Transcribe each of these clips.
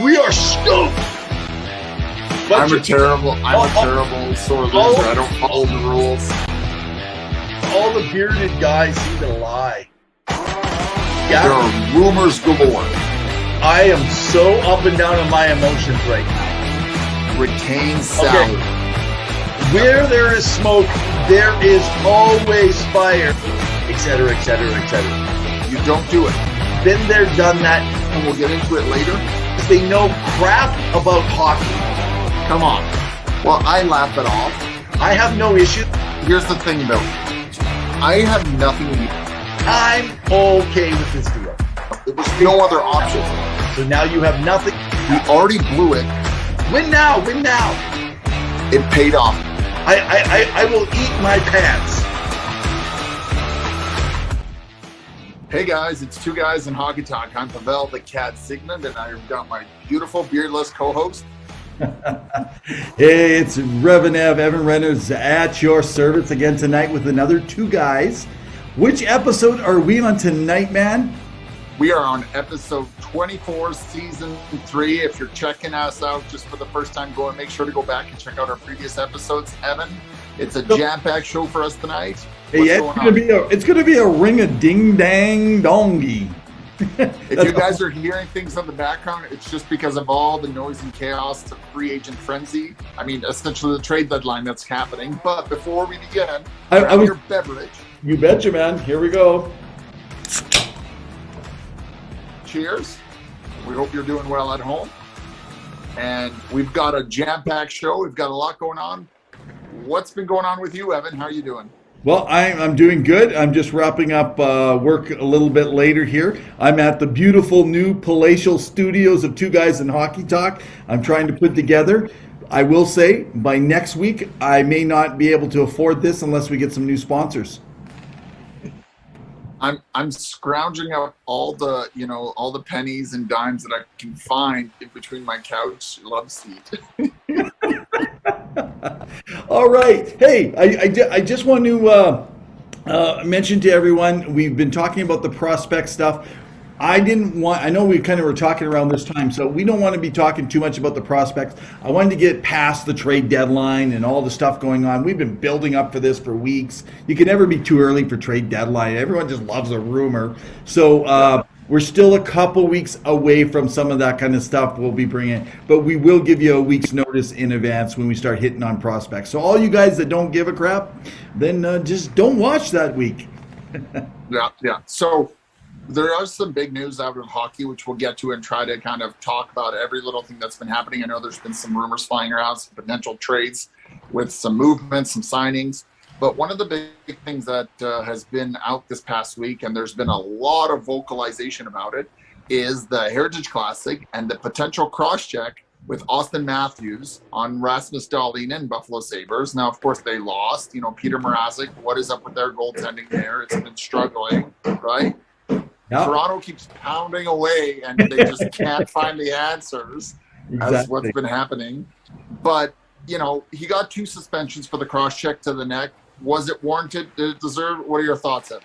We are stoked. I'm a terrible sore loser. I don't follow the rules. All the bearded guys seem to lie. Yeah. There are rumors galore. I am so up and down on my emotions right now. Retain salad. Okay. Where there is smoke, there is always fire, etc., etc., etc. You don't do it. Been there, done that. And we'll get into it later. They know crap about hockey. Come on. Well, I laugh it off. I have no issue. Here's the thing, though. I have nothing to do. I'm okay with this deal. There was no other option. So now you have nothing. We already blew it. Win now, win now. It paid off. I will eat my pants. Hey guys, it's Two Guys in Hockey Talk. I'm Pavel the Cat Sigmund, and I've got my beautiful beardless co-host. Hey, it's Evan Reynolds at your service again tonight with another Two Guys. Which episode are we on tonight, man? We are on episode 24, season 3. If you're checking us out just for the first time, make sure to go back and check out our previous episodes. Evan, it's a jam-packed show for us tonight. Hey, it's gonna be a ring a ding dang dongy. If you guys are hearing things in the background, it's just because of all the noise and chaos of free agent frenzy. I mean, essentially the trade deadline that's happening. But before we begin, grab your beverage. You betcha, man. Here we go. Cheers. We hope you're doing well at home. And we've got a jam-packed show. We've got a lot going on. What's been going on with you, Evan? How are you doing? Well, I'm doing good. I'm just wrapping up work a little bit later here. I'm at the beautiful new palatial studios of Two Guys in Hockey Talk. I'm trying to put together. I will say, by next week, I may not be able to afford this unless we get some new sponsors. I'm scrounging up all the pennies and dimes that I can find in between my couch love seat. All right. Hey, I just want to mention to everyone, we've been talking about the prospect stuff. I know we kind of were talking around this time, so we don't want to be talking too much about the prospects. I wanted to get past the trade deadline and all the stuff going on. We've been building up for this for weeks. You can never be too early for trade deadline. Everyone just loves a rumor. So we're still a couple weeks away from some of that kind of stuff we'll be bringing, but we will give you a week's notice in advance when we start hitting on prospects. So all you guys that don't give a crap, then just don't watch that week. Yeah. So there are some big news out of hockey, which we'll get to and try to kind of talk about every little thing that's been happening. I know there's been some rumors flying around, some potential trades with some movements, some signings. But one of the big things that has been out this past week, and there's been a lot of vocalization about it, is the Heritage Classic and the potential cross-check with Austin Matthews on Rasmus Dahlin and Buffalo Sabres. Now, of course, they lost. Peter Mrazek, what is up with their goaltending there? It's been struggling, right? Yep. Toronto keeps pounding away, and they just can't find the answers. Exactly. As what's been happening. But, he got 2 suspensions for the cross-check to the neck. Was it warranted? Did it deserve? What are your thoughts, Ed?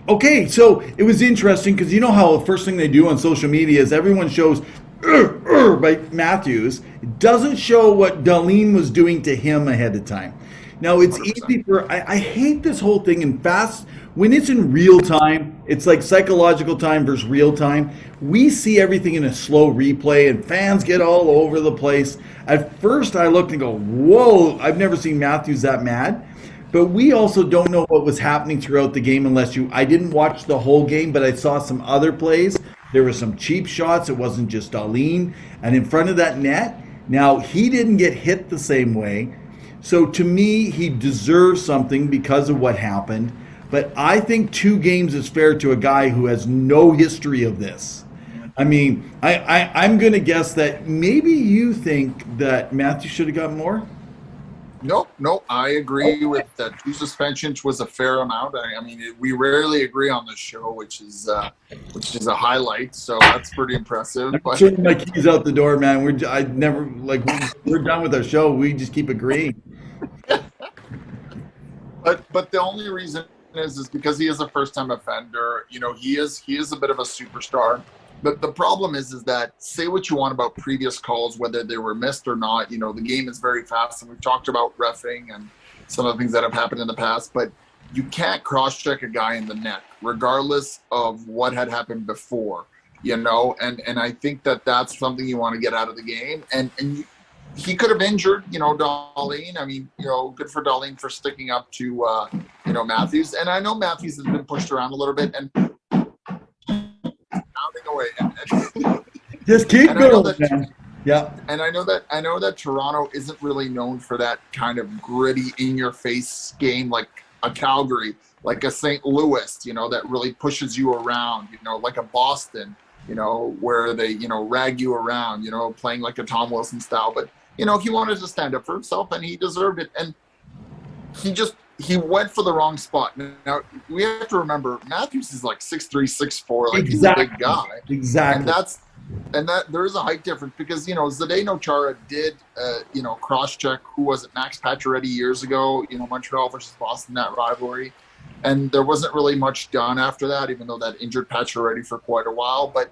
Okay, so it was interesting because you know how the first thing they do on social media is everyone shows by Matthews. It doesn't show what Dahlin was doing to him ahead of time. Now, it's 100%. Easy for, I hate this whole thing in fast, when it's in real time, it's like psychological time versus real time. We see everything in a slow replay and fans get all over the place. At first I looked and go, whoa, I've never seen Matthews that mad. But we also don't know what was happening throughout the game I didn't watch the whole game, but I saw some other plays. There were some cheap shots. It wasn't just Dahlin. And in front of that net, now he didn't get hit the same way. So to me, he deserves something because of what happened. But I think 2 games is fair to a guy who has no history of this. I mean, I'm going to guess that maybe you think that Matthew should have got more? No, I agree with that. 2 suspensions was a fair amount. I mean, we rarely agree on this show, which is a highlight. So that's pretty impressive. I'm turning my keys out the door, man. We're done with our show. We just keep agreeing. But the only reason is because he is a first-time offender. He is a bit of a superstar. the problem is that, say what you want about previous calls, whether they were missed or not, the game is very fast, and we've talked about reffing and some of the things that have happened in the past, but you can't cross-check a guy in the net regardless of what had happened before, and I think that's something you want to get out of the game. And he could have injured, Darlene. I mean, good for Darlene for sticking up to, Matthews. And I know Matthews has been pushed around a little bit, and pounding away. And just keep going, man. Yeah. And I know that Toronto isn't really known for that kind of gritty, in-your-face game like a Calgary, like a St. Louis, that really pushes you around, like a Boston, where they, rag you around, playing like a Tom Wilson style. But, he wanted to stand up for himself, and he deserved it. And he went for the wrong spot. Now, we have to remember, Matthews is like 6'3", 6'4", like exactly. He's a big guy. Exactly. And that there is a height difference because, Zdeno Chara did, cross-check, who was it, Max Pacioretty years ago, Montreal versus Boston, that rivalry. And there wasn't really much done after that, even though that injured Pacioretty for quite a while. But,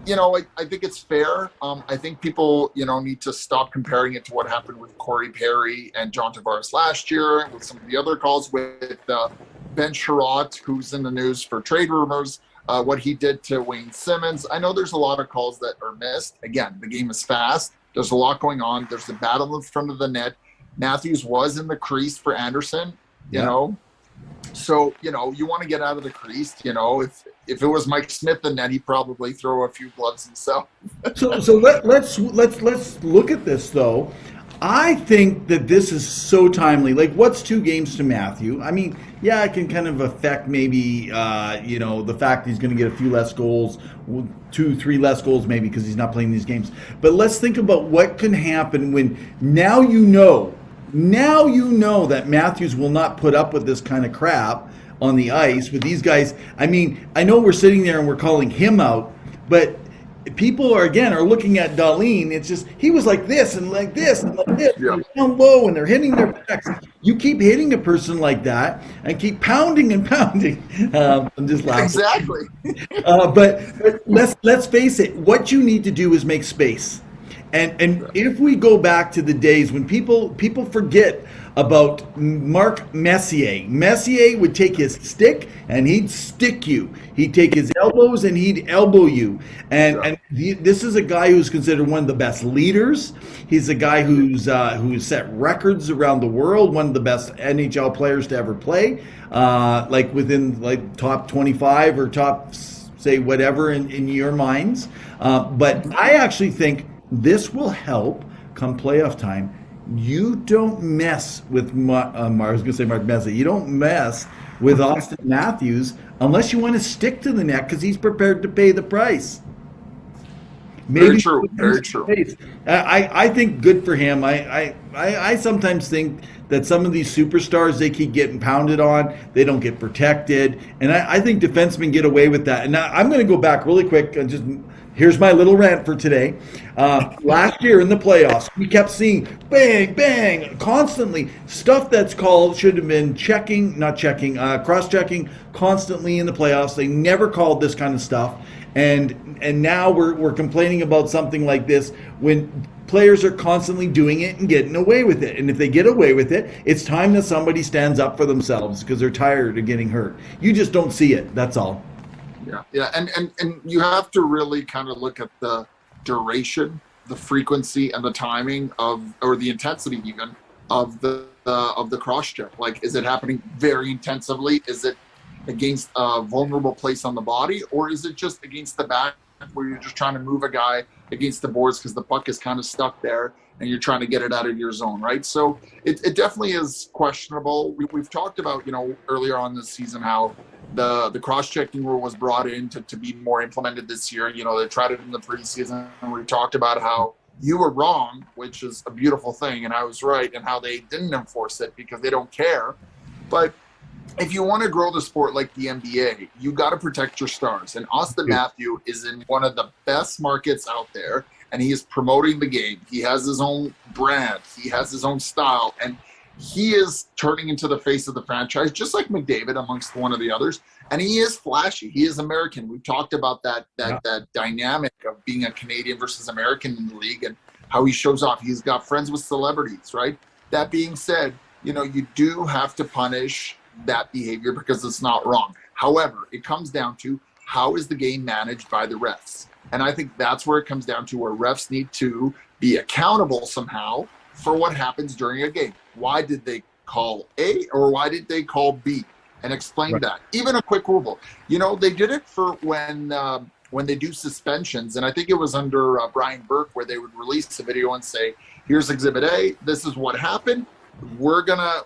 I think it's fair. I think people, need to stop comparing it to what happened with Corey Perry and John Tavares last year, with some of the other calls with Ben Sherratt, who's in the news for trade rumors. What he did to Wayne Simmons. I know there's a lot of calls that are missed. Again, the game is fast. There's a lot going on. There's a battle in front of the net. Matthews was in the crease for Anderson, So, you want to get out of the crease, if it was Mike Smith in net, he'd probably throw a few gloves himself. So let's look at this, though. I think that this is so timely. Like, what's 2 games to Matthew? I mean, yeah, it can kind of affect maybe, the fact he's going to get a few less goals, 2, 3 less goals maybe because he's not playing these games. But let's think about what can happen when now you know that Matthews will not put up with this kind of crap on the ice with these guys. I mean, I know we're sitting there and we're calling him out, but people are looking at Darlene. It's just he was like this and like this and like this, down low, and they're hitting their backs. You keep hitting a person like that and keep pounding and pounding. I'm just laughing. Exactly. But let's face it. What you need to do is make space. And if we go back to the days when people forget about Mark Messier. Messier would take his stick and he'd stick you. He'd take his elbows and he'd elbow you. And this is a guy who's considered one of the best leaders. He's a guy who's set records around the world, one of the best NHL players to ever play, within top 25 or top, say, whatever in your minds. But I actually think this will help come playoff time. You don't mess with I was going to say Mark Messier. You don't mess with Austin Matthews unless you want to stick to the net because he's prepared to pay the price. Very true. Very true. I think good for him. I sometimes think that some of these superstars, they keep getting pounded on. They don't get protected. And I think defensemen get away with that. And I'm going to go back really quick and just here's my little rant for today. Last year in the playoffs, we kept seeing bang, bang, constantly. Stuff that's called should have been cross-checking constantly in the playoffs. They never called this kind of stuff. And now we're complaining about something like this when players are constantly doing it and getting away with it. And if they get away with it, it's time that somebody stands up for themselves because they're tired of getting hurt. You just don't see it. That's all. Yeah, and you have to really kind of look at the duration, the frequency, and the timing or the intensity even of the cross check. Like, is it happening very intensively? Is it against a vulnerable place on the body, or is it just against the back where you're just trying to move a guy against the boards because the puck is kind of stuck there and you're trying to get it out of your zone, right? So it definitely is questionable. We've talked about, earlier on this season how the cross-checking rule was brought in to be more implemented this year. They tried it in the preseason, and we talked about how you were wrong, which is a beautiful thing, and I was right, and how they didn't enforce it because they don't care. But if you want to grow the sport like the NBA, you got to protect your stars. And Austin Matthews is in one of the best markets out there, and he is promoting the game. He has his own brand. He has his own style, and he is turning into the face of the franchise, just like McDavid amongst one of the others. And he is flashy. He is American. We've talked about that dynamic of being a Canadian versus American in the league and how he shows off. He's got friends with celebrities, right? That being said, you do have to punish that behavior because it's not wrong. However, it comes down to how is the game managed by the refs? And I think that's where it comes down to, where refs need to be accountable somehow for what happens during a game. Why did they call A or why did they call B? And explain that. Even a quick rule. They did it for when they do suspensions, and I think it was under Brian Burke, where they would release a video and say, "Here's Exhibit A. This is what happened. We're gonna.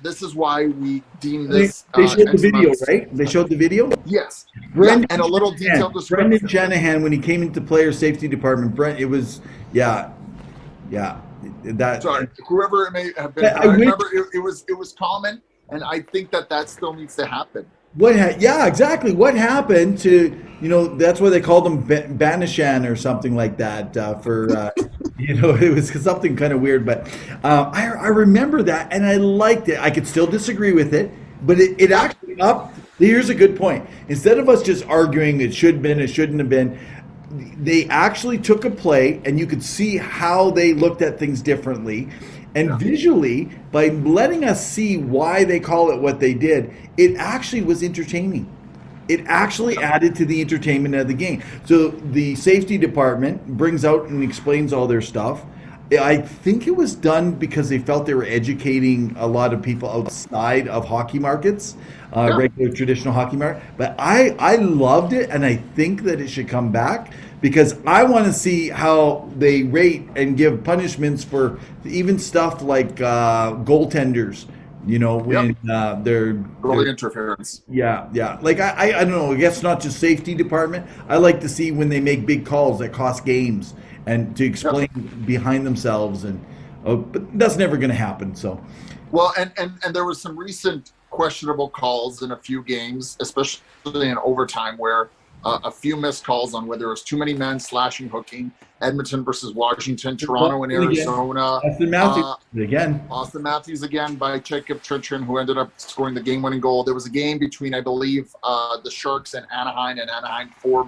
This is why we deem this." They showed the video, right? They showed the video. Yes. Brendan and a little detailed description. Brendan Shanahan, when he came into player safety department, it was that. Sorry, whoever it may have been. I remember it was common. And I think that still needs to happen. Exactly. What happened to, that's why they called him Banishan or something like that it was something kind of weird. But I remember that and I liked it. I could still disagree with it, but it actually here's a good point. Instead of us just arguing it should have been, it shouldn't have been, they actually took a play and you could see how they looked at things differently. And visually, by letting us see why they call it what they did, it actually was entertaining. It actually added to the entertainment of the game. So the safety department brings out and explains all their stuff. I think it was done because they felt they were educating a lot of people outside of hockey markets, regular traditional hockey market. But I loved it, and I think that it should come back, because I want to see how they rate and give punishments for even stuff like goaltenders. When they're goalie interference. Yeah. Like I don't know. I guess not just safety department. I like to see when they make big calls that cost games and to explain behind themselves, but that's never going to happen. So, well, and there was some recent questionable calls in a few games, especially in overtime, where a few missed calls on whether it was too many men slashing, hooking. Edmonton versus Washington, Toronto and Arizona. Austin Matthews again by Jacob Trichin, who ended up scoring the game-winning goal. There was a game between, I believe, the Sharks and Anaheim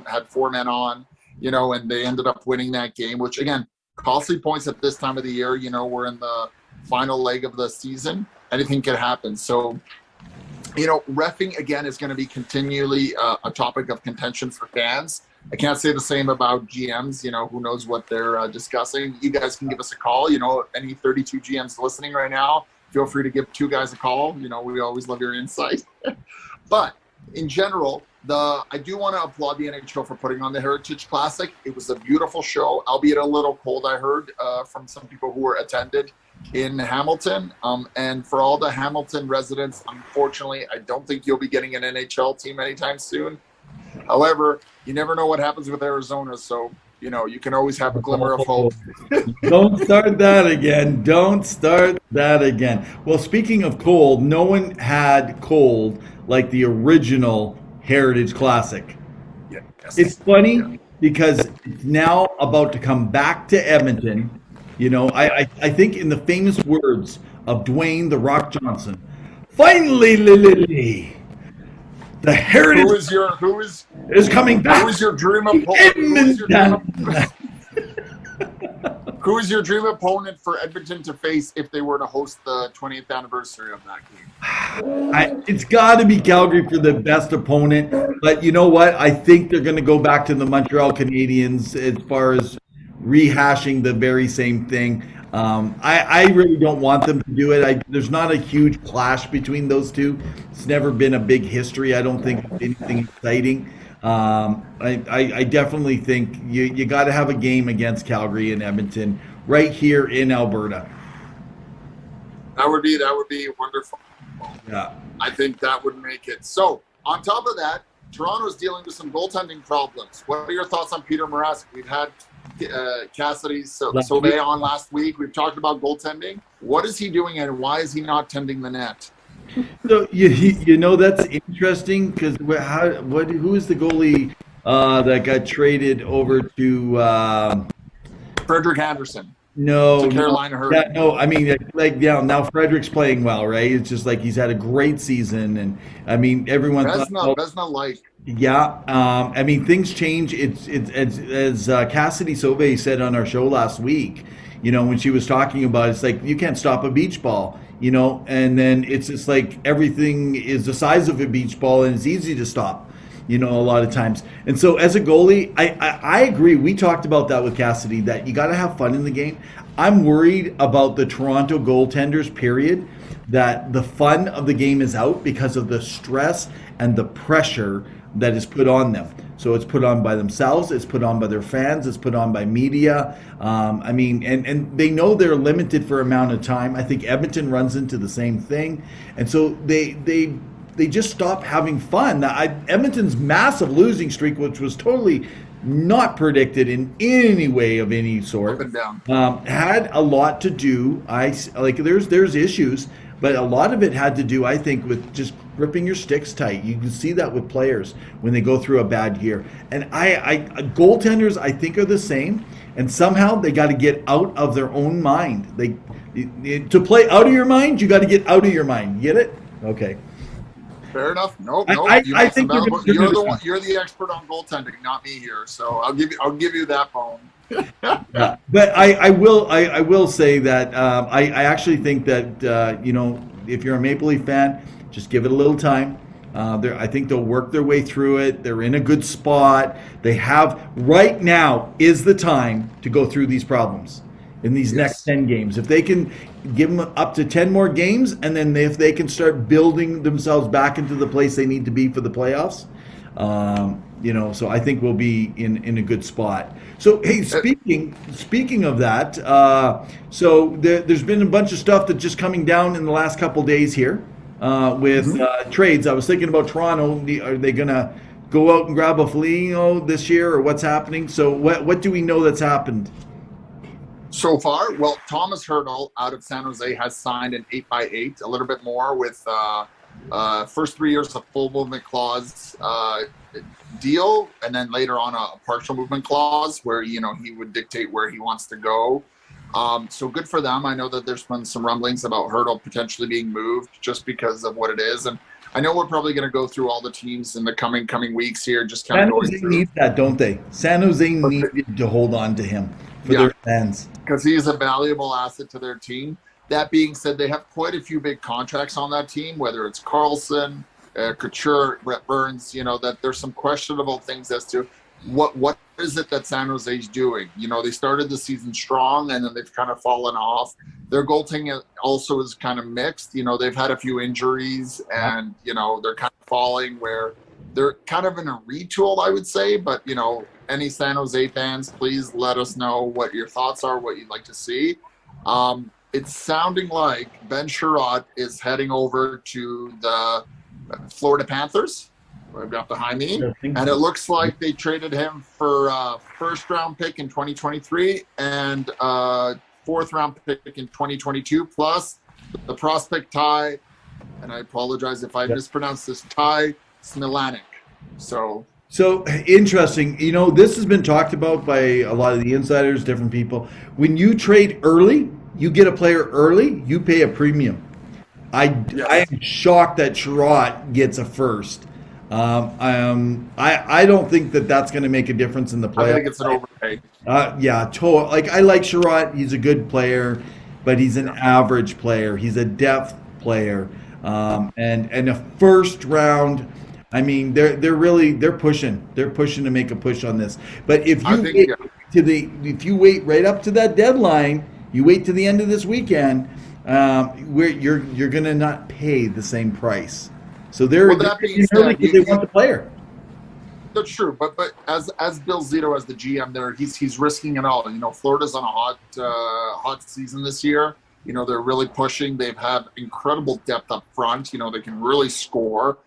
had four men on, and they ended up winning that game, which, again, costly points at this time of the year. We're in the final leg of the season. Anything could happen. So, reffing, again, is going to be continually a topic of contention for fans. I can't say the same about GMs. Who knows what they're discussing. You guys can give us a call. Any 32 GMs listening right now, feel free to give two guys a call. We always love your insight. But in general, I do want to applaud the NHL for putting on the Heritage Classic. It was a beautiful show, albeit a little cold, I heard from some people who were attended in Hamilton. And for all the Hamilton residents, unfortunately, I don't think you'll be getting an NHL team anytime soon. However, you never know what happens with Arizona, so you can always have a glimmer of hope. Don't start that again. Well, speaking of cold, no one had cold like the original Heritage Classic. Yes. It's funny because it's now about to come back to Edmonton. I think in the famous words of Dwayne "The Rock" Johnson, finally, Lily. The Heritage is coming back. Who is your dream opponent? Who is your dream opponent for Edmonton to face if they were to host the 20th anniversary of that game? It's got to be Calgary for the best opponent. But you know what? I think they're going to go back to the Montreal Canadiens as far as rehashing the very same thing. I really don't want them to do it. There's not a huge clash between those two. It's never been a big history. I don't think anything exciting. I definitely think you got to have a game against Calgary and Edmonton right here in Alberta. That would be wonderful. Yeah, I think that would make it. So on top of that, Toronto's dealing with some goaltending problems. What are your thoughts on Peter Mrazek? We've had Cassidy Sauvé on last week. We've talked about goaltending. What is he doing, and why is he not tending the net? So that's interesting because who is the goalie that got traded over to Frederick Anderson? No, to no, Carolina yeah, Hurricanes. no. I mean, like, yeah. Now Frederick's playing well, right? It's just like he's had a great season, and I mean, everyone thought, oh, Vesna like. yeah. I mean, things change. It's as Cassidy Sobe said on our show last week. You know, when she was talking about, it's like you can't stop a beach ball. You know, and then it's just like everything is the size of a beach ball, and it's easy to stop. You know, a lot of times. And so as a goalie, I agree. We talked about that with Cassidy, that you got to have fun in the game. I'm worried about the Toronto goaltenders, period, that the fun of the game is out because of the stress and the pressure that is put on them. So it's put on by themselves, it's put on by their fans, it's put on by media. I mean, and they know they're limited for amount of time. I think Edmonton runs into the same thing. And so they just stop having fun. Edmonton's massive losing streak, which was totally not predicted in any way of any sort, Up and down. had a lot to do. There's issues, but a lot of it had to do, I think, with just gripping your sticks tight. You can see that with players when they go through a bad year. And goaltenders, I think, are the same. And somehow they got to get out of their own mind. To play out of your mind, you got to get out of your mind. Get it? Okay. Fair enough. No, I think you're the one. You're the expert on goaltending, not me here. So I'll give you that bone. Yeah. But I will say that I actually think that you know, if you're a Maple Leaf fan, just give it a little time. I think they'll work their way through it. They're in a good spot. They have right now is the time to go through these problems in these next 10 games. If they can give them up to 10 more games, and then if they can start building themselves back into the place they need to be for the playoffs, you know, so I think we'll be in a good spot. So, hey, speaking of that, so there's been a bunch of stuff that's just coming down in the last couple days here with trades. I was thinking about Toronto. Are they going to go out and grab a Foligno this year, or what's happening? So what do we know that's happened? So far, well, Thomas Hertl out of San Jose has signed an 8x8, a little bit more with first 3 years of full movement clause deal, and then later on a partial movement clause where, you know, he would dictate where he wants to go. So good for them. I know that there's been some rumblings about Hertl potentially being moved just because of what it is. And I know we're probably going to go through all the teams in the coming weeks here, just kind of going through. San Jose needs that, don't they? San Jose needed to hold on to him for their fans. Because he's a valuable asset to their team. That being said, they have quite a few big contracts on that team, whether it's Carlson, Couture, Brett Burns, you know, that there's some questionable things as to what is it that San Jose's doing. You know, they started the season strong and then they've kind of fallen off. Their goaltending also is kind of mixed. You know, they've had a few injuries and, you know, they're kind of falling where they're kind of in a retool, I would say. But, you know, any San Jose fans, please let us know what your thoughts are, what you'd like to see. It's sounding like Ben Sherratt is heading over to the Florida Panthers. I've got behind me. And it looks like they traded him for a first-round pick in 2023 and a fourth-round pick in 2022, plus the prospect Ty, and I apologize if I mispronounced this, Ty Smilanek. So interesting. You know, this has been talked about by a lot of the insiders, different people. When you trade early, you get a player early, you pay a premium. I am shocked that Sherratt gets a first. I don't think that that's going to make a difference in the play. I think it's an overpay. Like, I like Sherratt. He's a good player, but he's an average player. He's a depth player, and a first round. I mean, they're pushing. They're pushing to make a push on this. But if you wait right up to that deadline, you wait to the end of this weekend, where you're going to not pay the same price. So they're early because they want the player. That's true, but as Bill Zito, as the GM there, he's risking it all. You know, Florida's on a hot season this year. You know, they're really pushing. They've had incredible depth up front. You know, they can really score.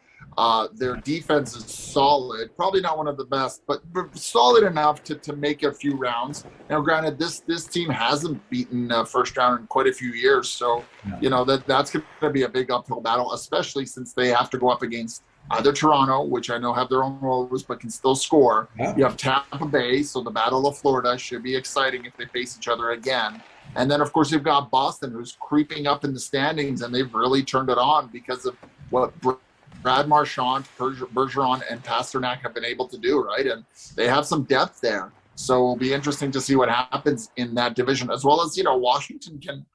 Their defense is solid. Probably not one of the best, but solid enough to make a few rounds. Now, granted, this team hasn't beaten first round in quite a few years, so you know that's going to be a big uphill battle, especially since they have to go up against either Toronto, which I know have their own woes but can still score. You have Tampa Bay, so the Battle of Florida should be exciting if they face each other again. And then, of course, you've got Boston, who's creeping up in the standings, and they've really turned it on because of what Brad Marchand, Bergeron, and Pasternak have been able to do, right? And they have some depth there. So it'll be interesting to see what happens in that division, as well as, Washington can,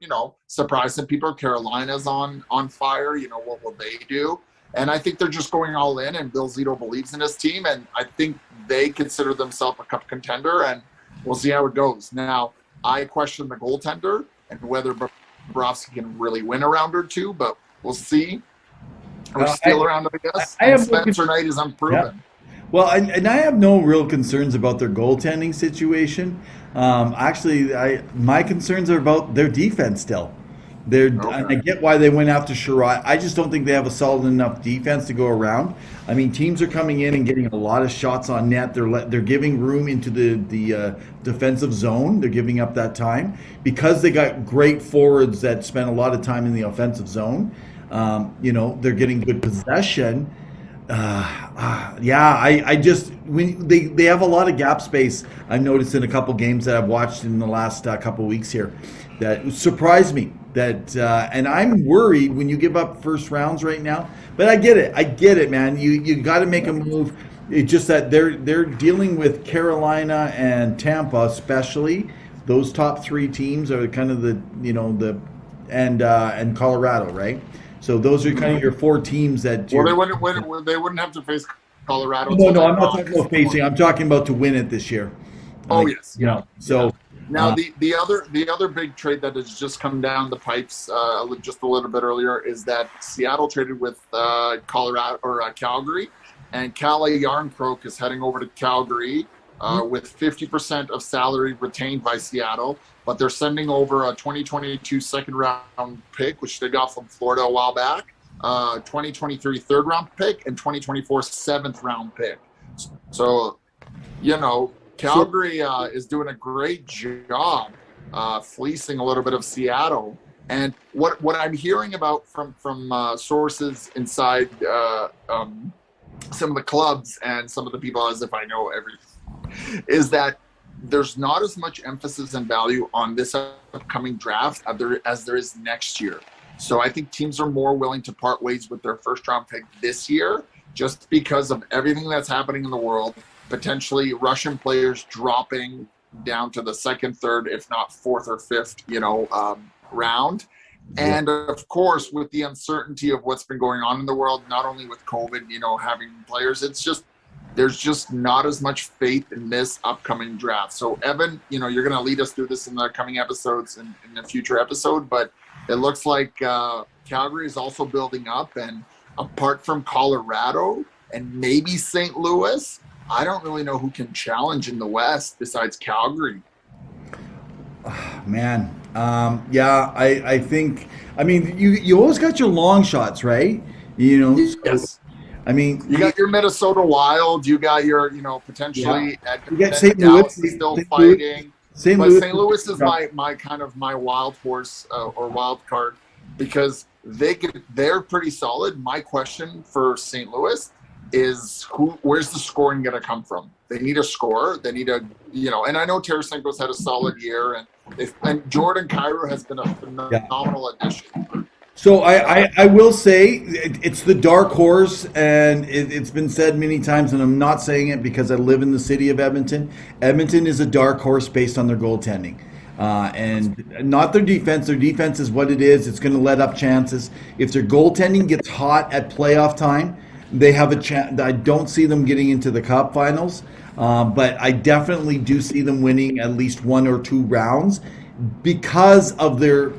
surprise some people. Carolina's on fire. What will they do? And I think they're just going all in, and Bill Zito believes in his team, and I think they consider themselves a cup contender, and we'll see how it goes. Now, I question the goaltender and whether Bobrovsky can really win a round or two, but we'll see. We're still around, I guess. Spencer Knight is unproven. Yeah. Well, and I have no real concerns about their goaltending situation. Actually, my concerns are about their defense still. I get why they went after Sherrod. I just don't think they have a solid enough defense to go around. I mean, teams are coming in and getting a lot of shots on net. They're giving room into the defensive zone. They're giving up that time because they got great forwards that spend a lot of time in the offensive zone. They're getting good possession. I just when they have a lot of gap space. I've noticed in a couple games that I've watched in the last couple weeks here that surprised me. And I'm worried when you give up first rounds right now. But I get it, man. You got to make a move. It's just that they're dealing with Carolina and Tampa, especially. Those top three teams are kind of and Colorado, right? So those are kind of your four teams that. Well, they wouldn't have to face Colorado. No, I'm not talking about facing. I'm talking about to win it this year. Oh yes, yeah. So. Yeah. Now the other big trade that has just come down the pipes just a little bit earlier is that Seattle traded with Calgary, and Calle Yarncroke is heading over to Calgary with 50% of salary retained by Seattle, but they're sending over a 2022 second round pick, which they got from Florida a while back, 2023 third round pick, and 2024 seventh round pick. So, Calgary is doing a great job fleecing a little bit of Seattle. And what I'm hearing about from sources inside some of the clubs and some of the people, as if I know everything, is that there's not as much emphasis and value on this upcoming draft as there is next year. So I think teams are more willing to part ways with their first round pick this year just because of everything that's happening in the world. Potentially Russian players dropping down to the second, third, if not fourth or fifth, round. And of course, with the uncertainty of what's been going on in the world, not only with COVID, having players, there's just not as much faith in this upcoming draft. So Evan, you're going to lead us through this in the coming episodes and in a future episode, but it looks like Calgary is also building up, and apart from Colorado and maybe St. Louis, I don't really know who can challenge in the West besides Calgary. Man, I think. I mean, you always got your long shots, right? Yes. I mean, you got your Minnesota Wild. You got your, potentially. Yeah. You got St. Dallas Louis is still fighting. St. Louis is my kind of my wild horse or wild card because they're pretty solid. My question for St. Louis is where's the scoring going to come from? They need a scorer. They need and I know Tarasenko's had a solid year, and Jordan Kyrou has been a phenomenal addition. So I will say it's the dark horse, and it's been said many times, and I'm not saying it because I live in the city of Edmonton. Edmonton is a dark horse based on their goaltending. And not their defense. Their defense is what it is. It's going to let up chances. If their goaltending gets hot at playoff time, they have a chance. I don't see them getting into the Cup finals, but I definitely do see them winning at least one or two rounds because of their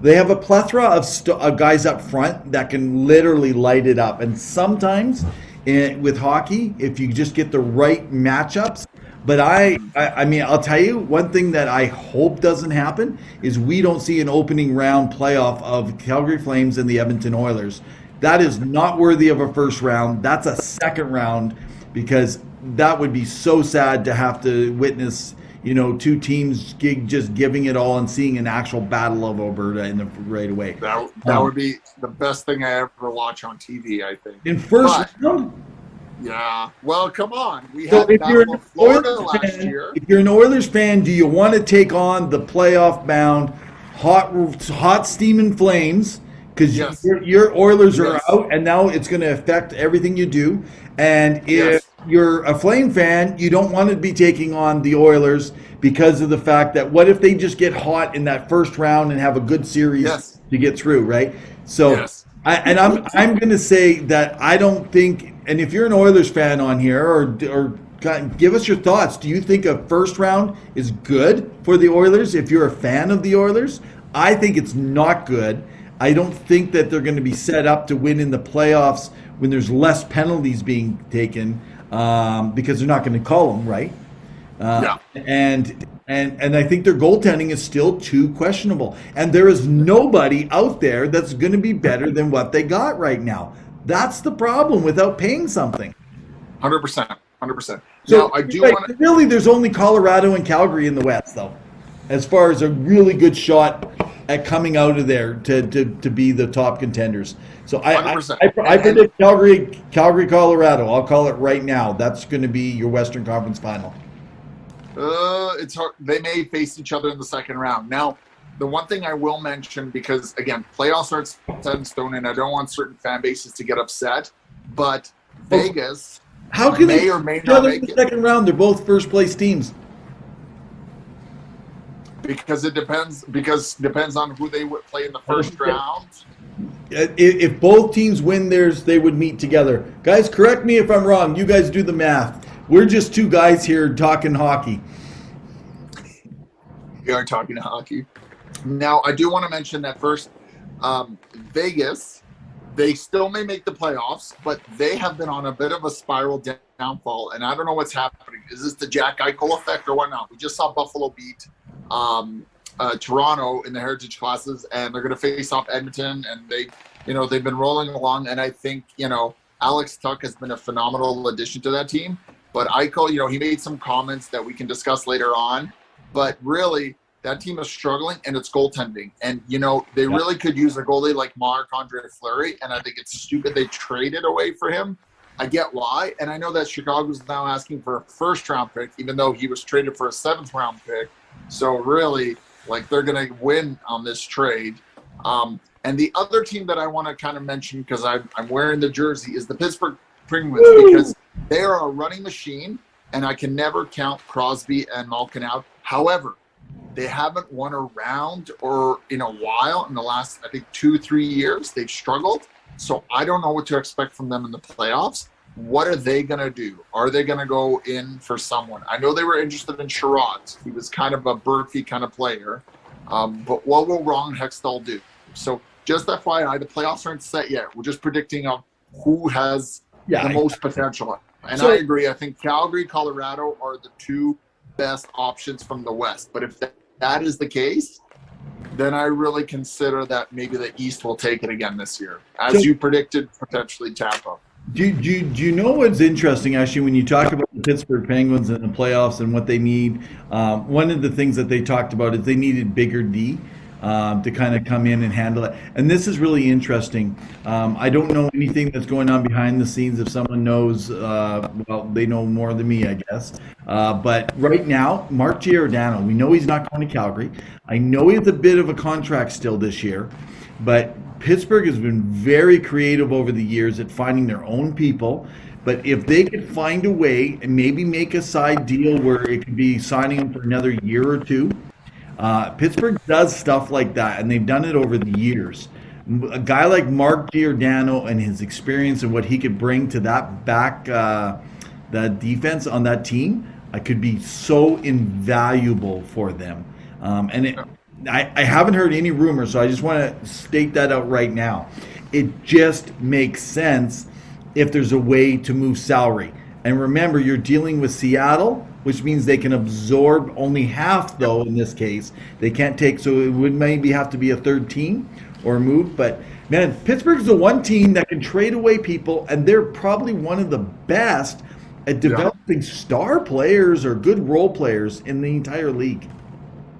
they have a plethora of guys up front that can literally light it up. And sometimes with hockey, if you just get the right matchups. But I mean, I'll tell you, one thing that I hope doesn't happen is we don't see an opening round playoff of Calgary Flames and the Edmonton Oilers. That is not worthy of a first round. That's a second round, because that would be so sad to have to witness, two teams just giving it all and seeing an actual battle of Alberta right away. That would be the best thing I ever watch on TV, I think. In first round? Yeah. Well, come on. We So had the if you're Battle an of Florida Oilers last fan, year. if you're an Oilers fan, do you want to take on the playoff bound hot steaming Flames because Yes. your Oilers are Yes. out and now it's going to affect everything you do? And if Yes. you're a Flame fan, you don't want to be taking on the Oilers because of the fact that what if they just get hot in that first round and have a good series Yes. to get through, right? So Yes. I'm going to say that I don't think, and if you're an Oilers fan on here, or give us your thoughts. Do you think a first round is good for the Oilers? If you're a fan of the Oilers, I think it's not good. I don't think that they're going to be set up to win in the playoffs when there's less penalties being taken because they're not going to call them, right? Yeah. And I think their goaltending is still too questionable. And there is nobody out there that's going to be better than what they got right now. That's the problem without paying something. 100%. 100%. So Now, I do like, want to. really, there's only Colorado and Calgary in the West, though, as far as a really good shot at coming out of there to be the top contenders. So I 100%. I predict Calgary, Colorado. I'll call it right now. That's going to be your Western Conference final. It's hard. They may face each other in the second round. Now, the one thing I will mention, because again, playoffs aren't set in stone, and I don't want certain fan bases to get upset, but Vegas How can may they or may each not other in make the it, second round? They're both first place teams. because it depends on who they would play in the first round. If both teams win theirs, they would meet together. Guys, correct me if I'm wrong. You guys do the math. We're just two guys here talking hockey. We are talking hockey. Now, I do want to mention that first, Vegas, they still may make the playoffs, but they have been on a bit of a spiral downfall, and I don't know what's happening. Is this the Jack Eichel effect or whatnot? We just saw Buffalo beat Toronto in the Heritage Classes, and they're going to face off Edmonton, and they've been rolling along, and I think, Alex Tuck has been a phenomenal addition to that team. But Eichel, he made some comments that we can discuss later on. But really, that team is struggling, and it's goaltending. And, they really could use a goalie like Marc-Andre Fleury, and I think it's stupid they traded away for him. I get why. And I know that Chicago's now asking for a first-round pick, even though he was traded for a seventh-round pick. So really, they're going to win on this trade. And the other team that I want to kind of mention, because I'm wearing the jersey, is the Pittsburgh Penguins, because they are a running machine, and I can never count Crosby and Malkin out. However, they haven't won a round or in a while in the last, I think, 2-3 years. They've struggled. So I don't know what to expect from them in the playoffs. What are they going to do? Are they going to go in for someone? I know they were interested in Sherrod. He was kind of a Berkey kind of player. But what will Ron Hextall do? So just FYI, the playoffs aren't set yet. We're just predicting who has the most potential. And I agree. I think Calgary, Colorado are the two best options from the West. But if that is the case, then I really consider that maybe the East will take it again this year. As you predicted, potentially Tampa. Do you know what's interesting, actually, when you talk about the Pittsburgh Penguins and the playoffs and what they need? One of the things that they talked about is they needed bigger D to kind of come in and handle it. And this is really interesting. I don't know anything that's going on behind the scenes. If someone knows, well, they know more than me, I guess. But right now, Mark Giordano, we know he's not going to Calgary. I know he has a bit of a contract still this year, but Pittsburgh has been very creative over the years at finding their own people. But if they could find a way and maybe make a side deal where it could be signing them for another year or two, Pittsburgh does stuff like that, and they've done it over the years. A guy like Mark Giordano and his experience and what he could bring to that that defense on that team, could be so invaluable for them. I haven't heard any rumors, so I just want to state that out right now. It just makes sense if there's a way to move salary. And remember, you're dealing with Seattle, which means they can absorb only half, though, in this case. They can't take, so it would maybe have to be a third team or a move. But, man, Pittsburgh's the one team that can trade away people, and they're probably one of the best at developing star players or good role players in the entire league.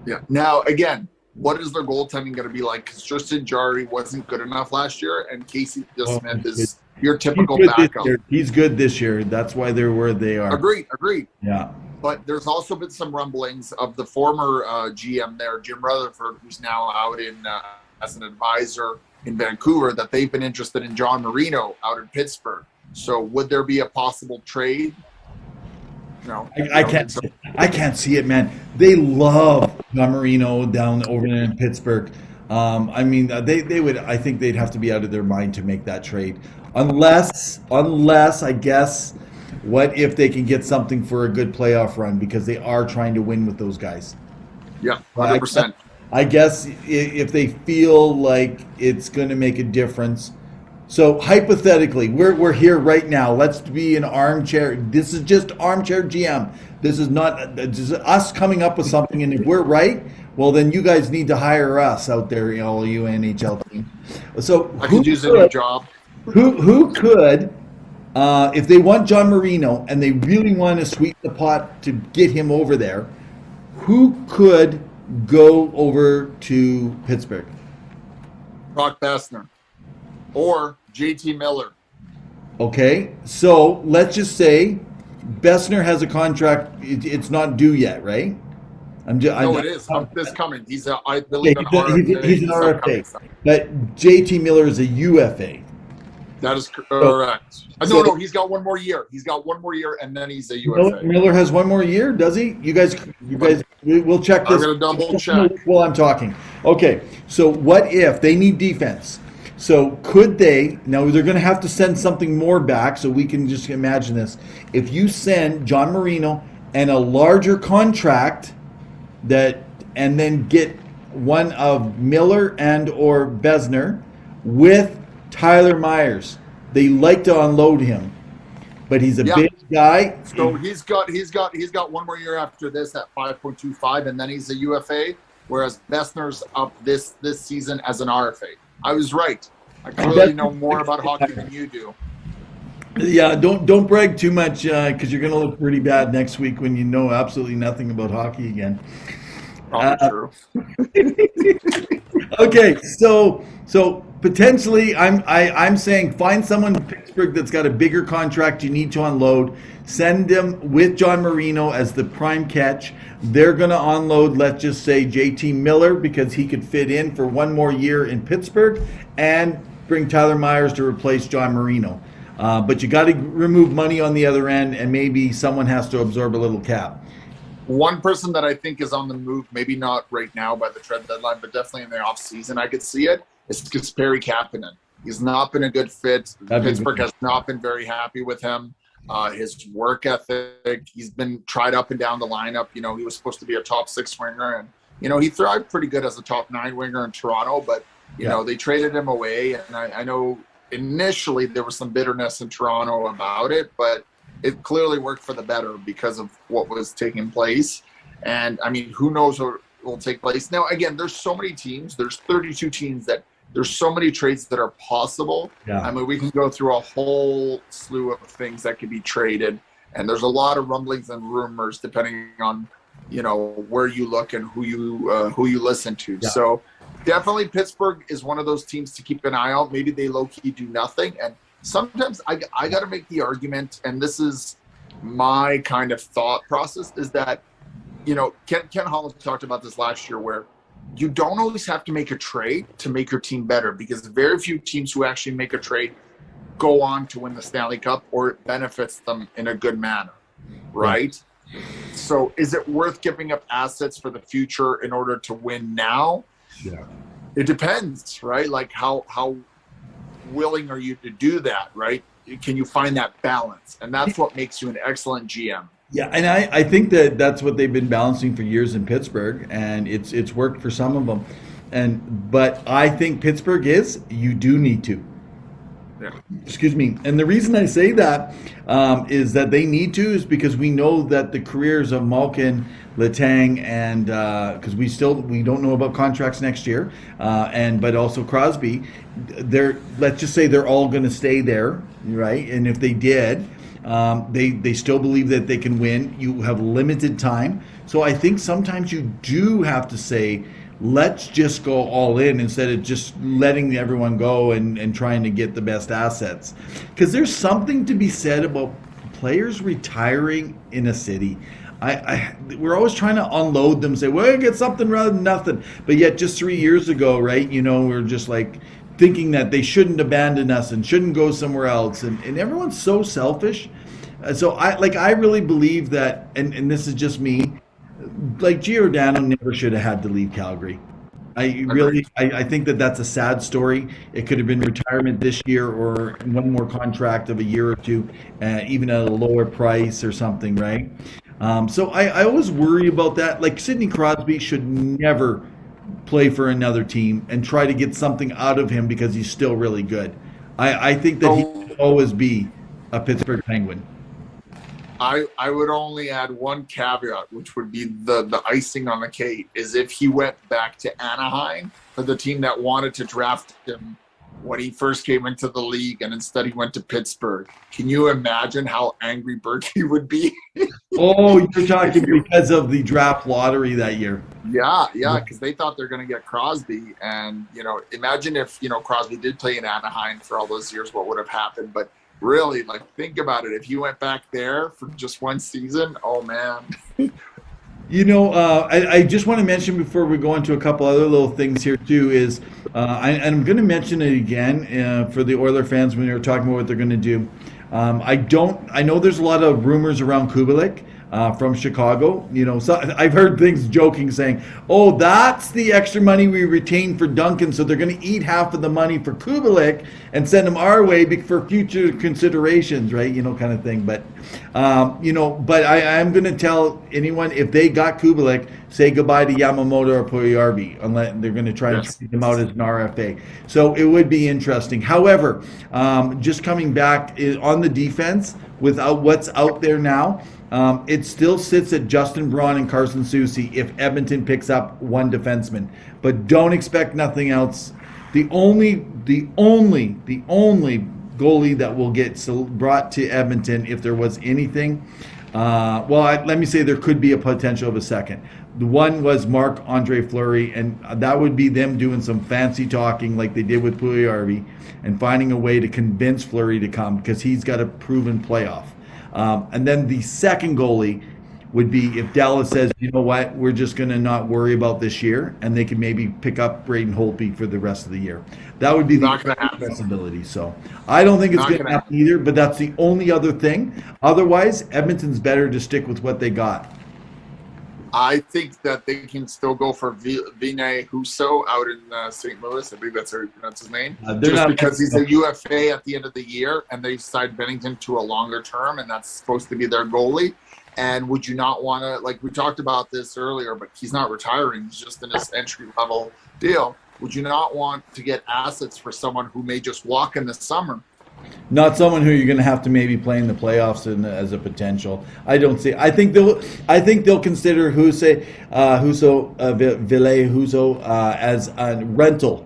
Yeah. Now, again, what is their goaltending going to be like? Because Tristan Jarry wasn't good enough last year, and Casey DeSmith is your He's typical good this backup. year. He's good this year. That's why they're where they are. Agreed. Yeah. But there's also been some rumblings of the former GM there, Jim Rutherford, who's now out in as an advisor in Vancouver, that they've been interested in John Marino out in Pittsburgh. So would there be a possible trade? No, I can't see it, man. They love John Marino down over there in Pittsburgh. I mean, they would. I think they'd have to be out of their mind to make that trade, unless I guess, what if they can get something for a good playoff run, because they are trying to win with those guys. Yeah, 100%. I guess if they feel like it's going to make a difference. So hypothetically, we're here right now. Let's be an armchair. This is just armchair GM. This is not just us coming up with something. And if we're right, well, then you guys need to hire us out there, all you NHL team. So I could use a new job. Who could, if they want John Marino and they really want to sweeten the pot to get him over there, who could go over to Pittsburgh? Brock Besner or JT Miller. Okay, so let's just say Besner has a contract. It's not due yet, right? It is. This coming. I believe he's an RFA. But JT Miller is a UFA. That is correct. No, he's got one more year. He's got one more year, and then he's a UFA. Miller has one more year, does he? You guys, we'll check this. I'm going to double check while I'm talking. Okay, so what if they need defense? So could they, now they're going to have to send something more back, so we can just imagine this. If you send John Marino and a larger contract and then get one of Miller and or Besner with Tyler Myers, they like to unload him, but he's a big guy. So he's got one more year after this at 5.25, and then he's a UFA, whereas Besner's up this season as an RFA. I was right. I clearly know more about hockey than you do. Yeah, don't brag too much, because you're going to look pretty bad next week when you know absolutely nothing about hockey again. Probably true. Okay, so potentially, I'm saying find someone in Pittsburgh that's got a bigger contract you need to unload. Send them with John Marino as the prime catch. They're going to unload, let's just say, JT Miller, because he could fit in for one more year in Pittsburgh, and bring Tyler Myers to replace John Marino. But you got to remove money on the other end, and maybe someone has to absorb a little cap. One person that I think is on the move, maybe not right now by the trade deadline, but definitely in the offseason, I could see it, is Kasperi Kapanen. He's not been a good fit. Pittsburgh has not been very happy with him. His work ethic, he's been tried up and down the lineup. He was supposed to be a top 6 winger, and, he thrived pretty good as a top 9 winger in Toronto, but, they traded him away. And I know initially there was some bitterness in Toronto about it, but it clearly worked for the better because of what was taking place. And, I mean, who knows what will take place. Now, again, there's so many teams. There's 32 teams that there's so many trades that are possible. Yeah. I mean, we can go through a whole slew of things that could be traded. And there's a lot of rumblings and rumors depending on, where you look and who you listen to. Yeah. So definitely Pittsburgh is one of those teams to keep an eye out. Maybe they low-key do nothing. And sometimes I got to make the argument, and this is my kind of thought process, is that, Ken Holland talked about this last year, where you don't always have to make a trade to make your team better, because very few teams who actually make a trade go on to win the Stanley Cup, or it benefits them in a good manner, right? So is it worth giving up assets for the future in order to win now? Yeah. It depends, right? Like how willing are you to do that, right? Can you find that balance? And that's what makes you an excellent GM. Yeah, and I think that's what they've been balancing for years in Pittsburgh, and it's worked for some of them. But I think Pittsburgh you do need to. Yeah. Excuse me. And the reason I say that is that they need to is because we know that the careers of Malkin, Letang, and because we don't know about contracts next year, but also Crosby, let's just say they're all going to stay there, right? And if they did, they still believe that they can win. You have limited time, so I think sometimes you do have to say, let's just go all in instead of just letting everyone go and trying to get the best assets. Because there's something to be said about players retiring in a city. We're always trying to unload them, say, well, get something rather than nothing. But yet just 3 years ago, right, we're just like thinking that they shouldn't abandon us and shouldn't go somewhere else. And everyone's so selfish. So I really believe that, and this is just me, like Giordano never should have had to leave Calgary. I think that that's a sad story. It could have been retirement this year or one more contract of a year or two, even at a lower price or something, right? So I always worry about that. Like Sidney Crosby should never play for another team and try to get something out of him because he's still really good. I think that he should always be a Pittsburgh Penguin. I would only add one caveat, which would be the icing on the cake, is if he went back to Anaheim for the team that wanted to draft him when he first came into the league, and instead he went to Pittsburgh. Can you imagine how angry Berkey would be? Oh, you're talking because of the draft lottery that year. Yeah, because they thought they're going to get Crosby. And, imagine if, Crosby did play in Anaheim for all those years, what would have happened. But really, think about it. If you went back there for just one season, oh, man. I just want to mention before we go into a couple other little things here too is, I'm going to mention it again for the Oiler fans when they're talking about what they're going to do. I know there's a lot of rumors around Kubalik from Chicago. So I've heard things joking saying, oh, that's the extra money we retain for Duncan, so they're going to eat half of the money for Kubalik and send them our way for future considerations, right? Kind of thing. But, but I am going to tell anyone, if they got Kubalik, say goodbye to Yamamoto or Puljujarvi, unless they're going to try and treat them out as an RFA. So it would be interesting. However, just coming back on the defense, without what's out there now, it still sits at Justin Braun and Carson Soucy if Edmonton picks up one defenseman. But don't expect nothing else. The only goalie that will get brought to Edmonton, if there was anything, let me say there could be a potential of a second. The one was Marc-Andre Fleury, and that would be them doing some fancy talking like they did with Puljujarvi and finding a way to convince Fleury to come because he's got a proven playoff. And then the second goalie would be if Dallas says, you know what, we're just going to not worry about this year, and they can maybe pick up Braden Holtby for the rest of the year. That would be the possibility. So I don't think it's going to happen either, but that's the only other thing. Otherwise, Edmonton's better to stick with what they got. I think that they can still go for Vinay Husso out in St. Louis. I believe that's his name. Just because he's a UFA at the end of the year, and they've signed Bennington to a longer term, and that's supposed to be their goalie. And would you not want to, we talked about this earlier, but he's not retiring. He's just in this entry-level deal. Would you not want to get assets for someone who may just walk in the summer? Not someone who you're going to have to maybe play in the playoffs as a potential. I don't see. I think they'll consider Husso as a rental,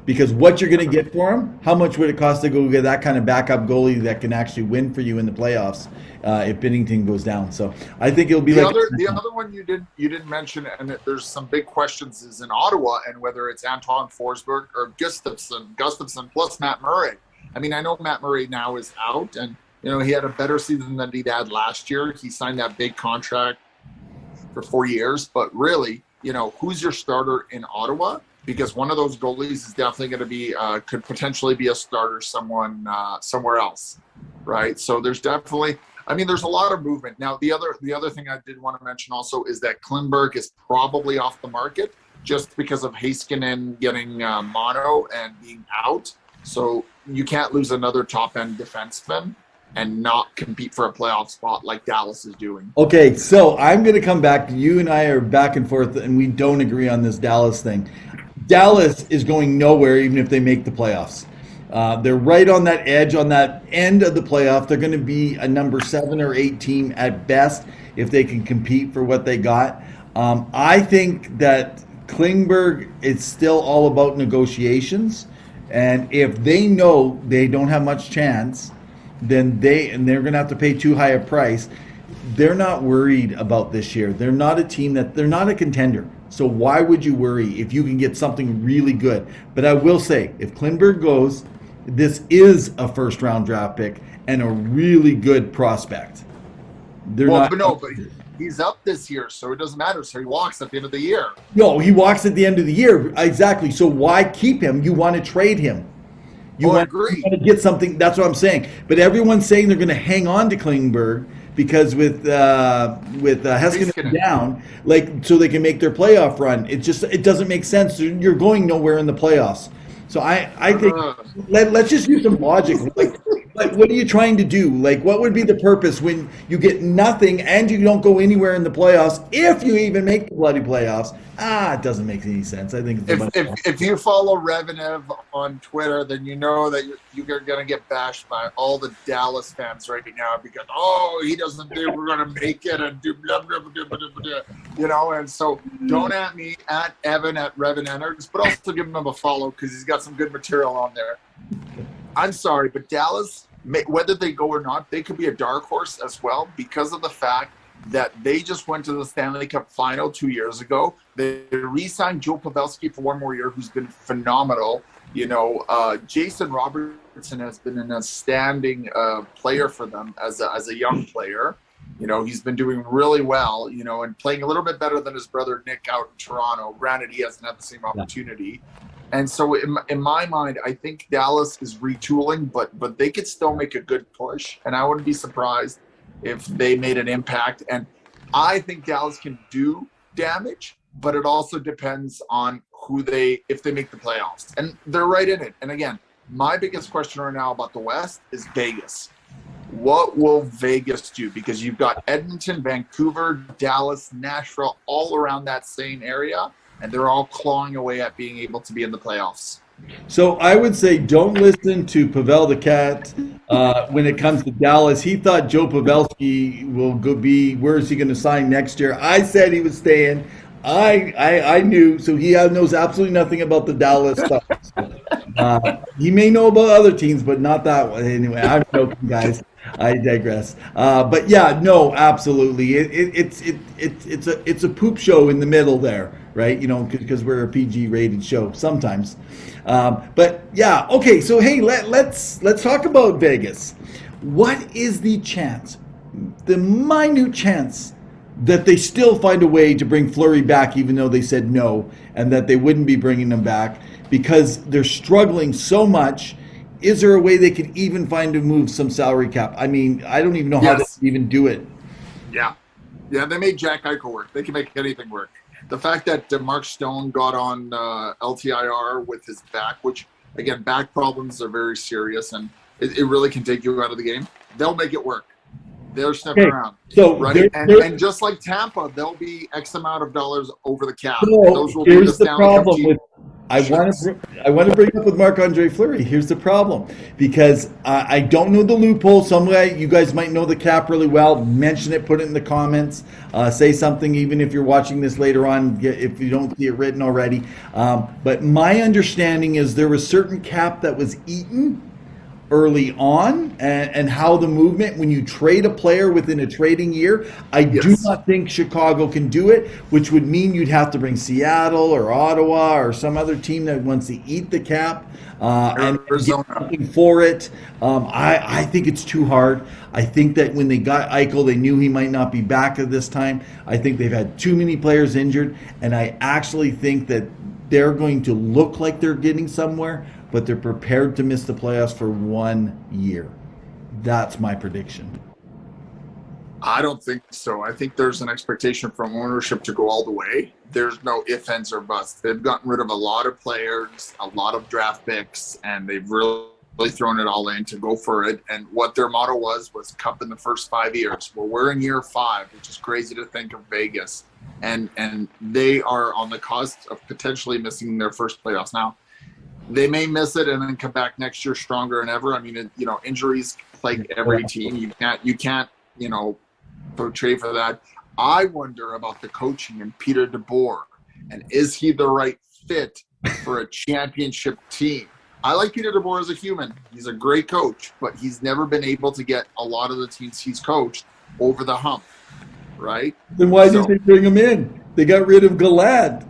because what you're going to get for him, how much would it cost to go get that kind of backup goalie that can actually win for you in the playoffs if Binnington goes down? So I think it'll be the other one you didn't mention, and there's some big questions, is in Ottawa, and whether it's Anton Forsberg or Gustafsson plus Matt Murray. I mean, I know Matt Murray now is out, and he had a better season than he had last year. He signed that big contract for 4 years, but really, who's your starter in Ottawa? Because one of those goalies is definitely going to be could potentially be a starter somewhere else, right? So there's definitely, there's a lot of movement. Now, the other thing I did want to mention also is that Klingberg is probably off the market just because of Heiskanen getting mono and being out. So you can't lose another top-end defenseman and not compete for a playoff spot like Dallas is doing. Okay, so I'm going to come back. You and I are back and forth, and we don't agree on this Dallas thing. Dallas is going nowhere even if they make the playoffs. They're right on that edge, on that end of the playoff. They're going to be a number 7 or 8 team at best if they can compete for what they got. I think that Klingberg is still all about negotiations. And if they know they don't have much chance, then they're going to have to pay too high a price. They're not worried about this year. They're not a team they're not a contender. So why would you worry if you can get something really good? But I will say, if Klingberg goes, this is a first round draft pick and a really good prospect. But he's up this year, so it doesn't matter. So he walks at the end of the year. No, he walks at the end of the year. Exactly. So why keep him? You want to trade him. You want to get something. That's what I'm saying. But everyone's saying they're going to hang on to Klingberg because with Heiskanen down, so they can make their playoff run. It doesn't make sense. You're going nowhere in the playoffs. So I think let's just use some logic. Like, what are you trying to do? Like, what would be the purpose when you get nothing and you don't go anywhere in the playoffs, if you even make the bloody playoffs? It doesn't make any sense. I think if you follow Revenev on Twitter, then you know that you're going to get bashed by all the Dallas fans right now because, he doesn't think we're going to make it and do blah, blah, blah, blah, blah, blah, and so don't at me, at Evan, at Revenenners, but also give him a follow because he's got some good material on there. I'm sorry, but Dallas, whether they go or not, they could be a dark horse as well because of the fact that they just went to the Stanley Cup final 2 years ago. They re-signed Joe Pavelski for one more year, who's been phenomenal. Jason Robertson has been an outstanding player for them as a young player. He's been doing really well, and playing a little bit better than his brother Nick out in Toronto. Granted, he hasn't had the same opportunity. And so in my mind, I think Dallas is retooling, but they could still make a good push. And I wouldn't be surprised if they made an impact. And I think Dallas can do damage, but it also depends on if they make the playoffs. And they're right in it. And again, my biggest question right now about the West is Vegas. What will Vegas do? Because you've got Edmonton, Vancouver, Dallas, Nashville, all around that same area. And they're all clawing away at being able to be in the playoffs. So I would say don't listen to Pavel the Cat when it comes to Dallas. He thought Joe Pavelski will where is he going to sign next year? I said he was staying. I knew, so he knows absolutely nothing about the Dallas stuff. He may know about other teams, but not that one. Anyway, I'm joking, guys. I digress. But yeah, no, absolutely. It's a poop show in the middle there, right? Because we're a PG-rated show sometimes. But yeah, okay. So hey, let's talk about Vegas. What is the chance, the minute chance, that they still find a way to bring Fleury back, even though they said no, and that they wouldn't be bringing him back because they're struggling so much? Is there a way they could even find to move some salary cap? I mean, I don't even know how they even do it. Yeah, they made Jack Eichel work. They can make anything work. The fact that Mark Stone got on LTIR with his back, which, again, back problems are very serious, and it really can take you out of the game. They'll make it work. They're stepping around. So right? And just like Tampa, they'll be X amount of dollars over the cap. Those will here's the problem with I want to bring up with Marc-Andre Fleury. Here's the problem, because I don't know the loophole. You guys might know the cap really well. Mention it, put it in the comments, say something, even if you're watching this later on, if you don't see it written already. But my understanding is there was certain cap that was eaten early on, and how the movement, when you trade a player within a trading year, I do not think Chicago can do it, which would mean you'd have to bring Seattle or Ottawa or some other team that wants to eat the cap and get something for it. I think it's too hard. I think that when they got Eichel, they knew he might not be back at this time. I think they've had too many players injured, and I actually think that they're going to look like they're getting somewhere, but they're prepared to miss the playoffs for 1 year. That's my prediction. I don't think so. I think there's an expectation from ownership to go all the way. There's no ifs, ands, or buts. They've gotten rid of a lot of players, a lot of draft picks, and they've really thrown it all in to go for it. And what their motto was cup in the first 5 years. Well, we're in year 5, which is crazy to think of Vegas. And they are on the cusp of potentially missing their first playoffs. Now, they may miss it and then come back next year stronger than ever. I mean, injuries plague every team. You can't, portray for that. I wonder about the coaching and Peter DeBoer, and is he the right fit for a championship team? I like Peter DeBoer as a human. He's a great coach, but he's never been able to get a lot of the teams he's coached over the hump, right? Then why did they bring him in? They got rid of Gallant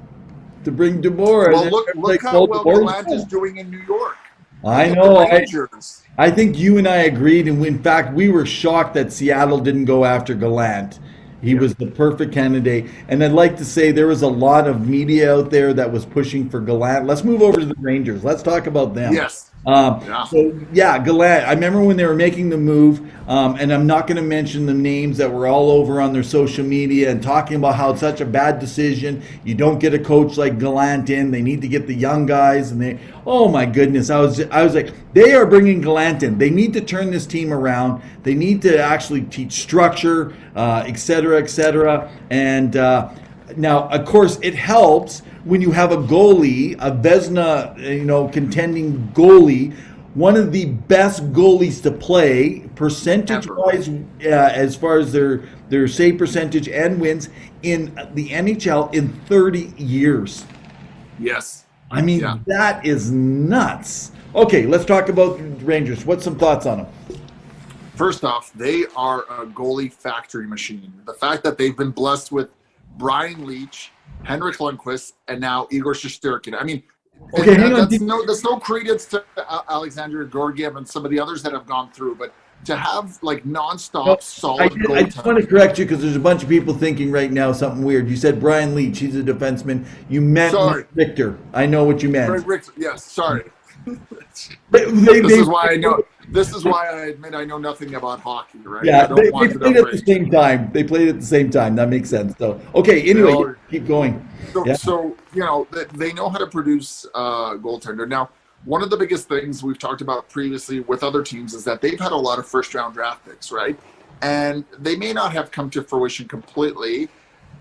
to bring DeBoer. Well, And look like, how well DeBoer's Gallant is gone. doing in New York. I Look at know. the Rangers. I think you and I agreed, and in fact, we were shocked that Seattle didn't go after Gallant. He was the perfect candidate. And I'd like to say there was a lot of media out there that was pushing for Gallant. Let's move over to the Rangers. Let's talk about them. Yes. Yeah. So, yeah, Gallant. I remember when they were making the move, and I'm not going to mention the names that were all over on their social media and talking about how it's such a bad decision. You don't get a coach like Gallant in. They need to get the young guys. And they, oh my goodness, I was like, they are bringing Gallant in. They need to turn this team around. They need to actually teach structure, et cetera, et cetera. And now, of course, it helps when you have a goalie, a Vezina, contending goalie, one of the best goalies to play, percentage-wise, as far as their save percentage and wins in the NHL in 30 years. Yes. I mean, that is nuts. Okay, let's talk about the Rangers. What's some thoughts on them? First off, they are a goalie factory machine. The fact that they've been blessed with Brian Leach, Henrik Lundqvist, and now Igor Shesterkin. I mean, okay, hang on. That's no credence to Alexander Georgiev and some of the others that have gone through, but to have like nonstop solid goaltending. I just want to correct you because there's a bunch of people thinking right now something weird. You said Brian Leach, he's a defenseman. You meant Victor. I know what you meant. Yes, sorry. This is why I admit I know nothing about hockey, right? Yeah, they played at the same time. They played at the same time. That makes sense. So, okay, anyway, keep going. So they know how to produce goaltender. Now, one of the biggest things we've talked about previously with other teams is that they've had a lot of first-round draft picks, right? And they may not have come to fruition completely,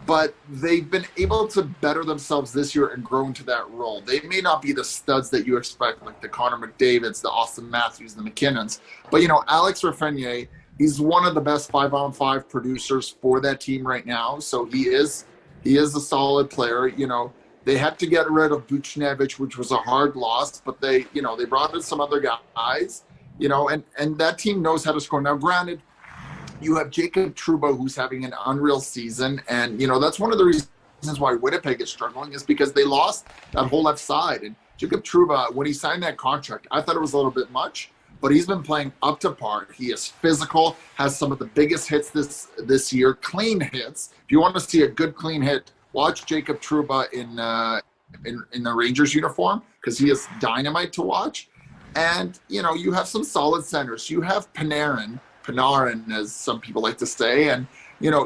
but they've been able to better themselves this year and grow into that role. They may not be the studs that you expect, like the Connor McDavids, the Austin Matthews, the McKinnons. But, Alex Raffiniere, he's one of the best 5-on-5 producers for that team right now. So he is a solid player. They had to get rid of Buchnevich, which was a hard loss, but they brought in some other guys, and that team knows how to score. Now, granted, you have Jacob Trouba, who's having an unreal season, and that's one of the reasons why Winnipeg is struggling is because they lost that whole left side. And Jacob Trouba, when he signed that contract, I thought it was a little bit much, but he's been playing up to par. He is physical, has some of the biggest hits this year, clean hits. If you want to see a good clean hit, watch Jacob Trouba in the Rangers uniform because he is dynamite to watch. And you have some solid centers. You have Panarin, as some people like to say, and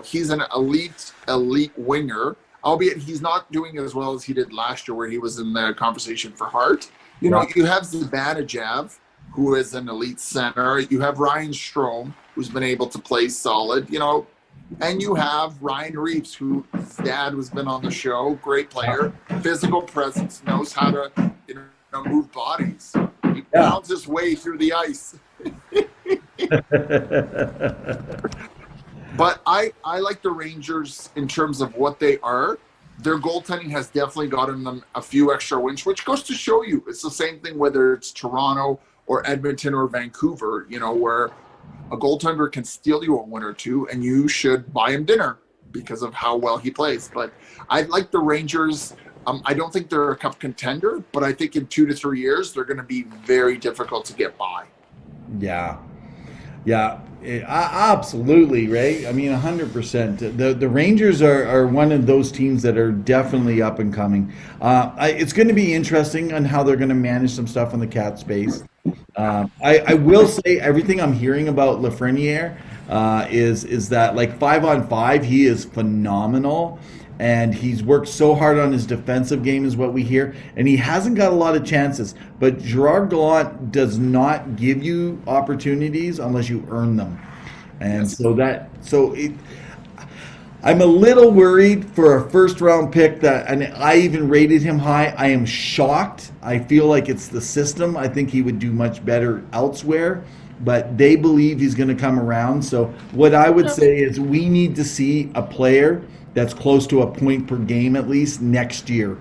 he's an elite winger, albeit he's not doing as well as he did last year where he was in the conversation for Hart. You have Zibanejad, who is an elite center. You have Ryan Strome, who's been able to play solid, and you have Ryan Reeves, whose dad has been on the show, great player, physical presence, knows how to move bodies. He pounds his way through the ice. But I like the Rangers in terms of what they are. Their goaltending has definitely gotten them a few extra wins, which goes to show you it's the same thing whether it's Toronto or Edmonton or Vancouver, where a goaltender can steal you a win or two and you should buy him dinner because of how well he plays. But I like the Rangers. I don't think they're a cup contender, but I think in 2 to 3 years, they're going to be very difficult to get by. Yeah, absolutely, right? I mean, 100%. The Rangers are one of those teams that are definitely up and coming. It's going to be interesting on how they're going to manage some stuff in the cap space. I will say everything I'm hearing about Lafreniere is that like 5-on-5, he is phenomenal. And he's worked so hard on his defensive game is what we hear. And he hasn't got a lot of chances. But Gerard Gallant does not give you opportunities unless you earn them. And I'm a little worried for a first-round pick and I even rated him high. I am shocked. I feel like it's the system. I think he would do much better elsewhere. But they believe he's going to come around. So what I would say is we need to see a player that's close to a point per game at least next year.